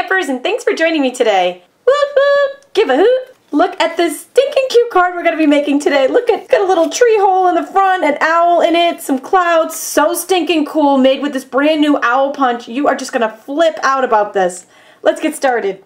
Stampers, and thanks for joining me today. Woot woot! Give a hoot! Look at this stinking cute card we're going to be making today. Look at, got a little tree hole in the front, an owl in it, some clouds. So stinking cool, made with this brand new owl punch. You are just going to flip out about this. Let's get started.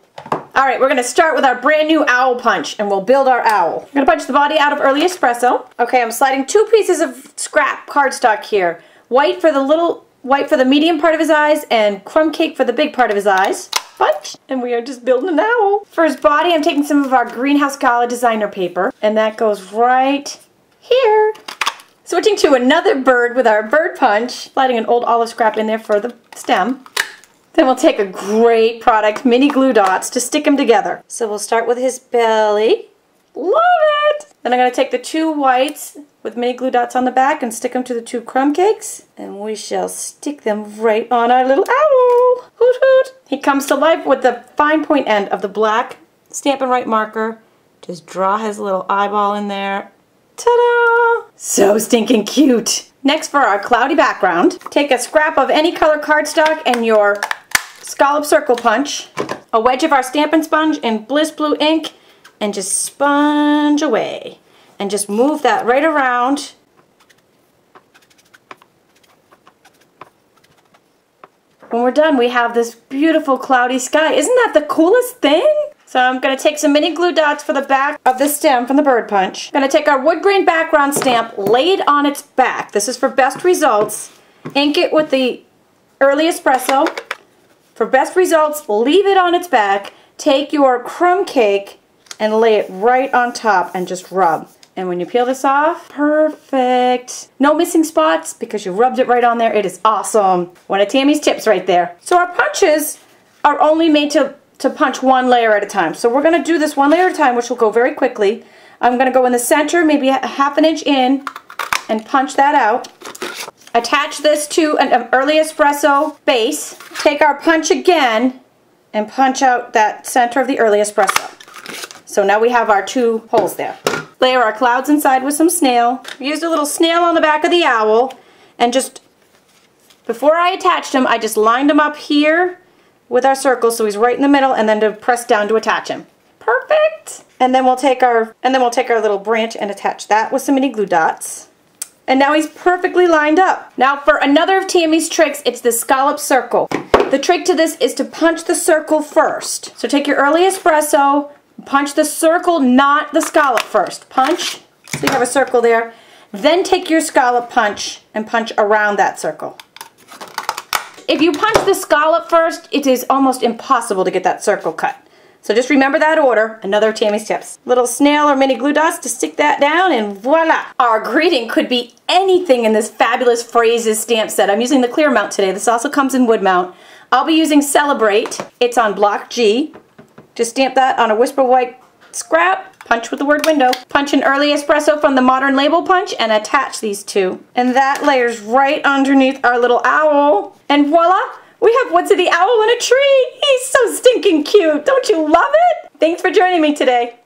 Alright, we're going to start with our brand new owl punch, and we'll build our owl. I'm going to punch the body out of Early Espresso. Okay, I'm sliding 2 pieces of scrap cardstock here. White for the medium part of his eyes, and crumb cake for the big part of his eyes. Punch! And we are just building an owl. For his body, I'm taking some of our Greenhouse Gala designer paper, and that goes right here. Switching to another bird with our bird punch, sliding an old olive scrap in there for the stem. Then we'll take a great product, mini glue dots, to stick them together. So we'll start with his belly. Love it! Then I'm going to take the 2 whites with mini glue dots on the back and stick them to the 2 crumb cakes. And we shall stick them right on our little owl. Hoot hoot! He comes to life with the fine point end of the black Stampin' Right marker. Just draw his little eyeball in there. Ta-da! So stinking cute! Next, for our cloudy background, take a scrap of any color cardstock and your Scallop Circle punch, a wedge of our Stampin' sponge and Bliss Blue ink, and just sponge away. And just move that right around. When we're done, we have this beautiful cloudy sky. Isn't that the coolest thing? So I'm going to take some mini glue dots for the back of the stem from the bird punch. I'm going to take our wood grain background stamp, lay it on its back. This is for best results. Ink it with the Early Espresso. For best results, leave it on its back. Take your crumb cake and lay it right on top and just rub. And when you peel this off, perfect. No missing spots because you rubbed it right on there. It is awesome. One of Tami's tips right there. So our punches are only made to punch 1 layer at a time. So we're going to do this 1 layer at a time, which will go very quickly. I'm going to go in the center, maybe a ½ an inch in, and punch that out. Attach this to an Early Espresso base. Take our punch again and punch out that center of the Early Espresso. So now we have our 2 holes there. Layer our clouds inside with some snail. We used a little snail on the back of the owl, and just before I attached him, I just lined him up here with our circle so he's right in the middle, and then to press down to attach him. Perfect! And then we'll take our little branch and attach that with some mini glue dots. And now he's perfectly lined up. Now for another of Tami's tricks, it's the Scallop Circle. The trick to this is to punch the circle first. So take your Early Espresso, punch the circle, not the scallop first. Punch, so you have a circle there. Then take your scallop punch and punch around that circle. If you punch the scallop first, it is almost impossible to get that circle cut. So just remember that order. Another of Tami's tips. Little snail or mini glue dots to stick that down, and voila! Our greeting could be anything in this fabulous Phrases stamp set. I'm using the clear mount today. This also comes in wood mount. I'll be using Celebrate. It's on block G. Just stamp that on a Whisper White scrap. Punch with the word window. Punch an Early Espresso from the Modern Label punch and attach these 2. And that layers right underneath our little owl. And voila! We have Wootsy the Owl in a tree! He's so stinking cute! Don't you love it? Thanks for joining me today.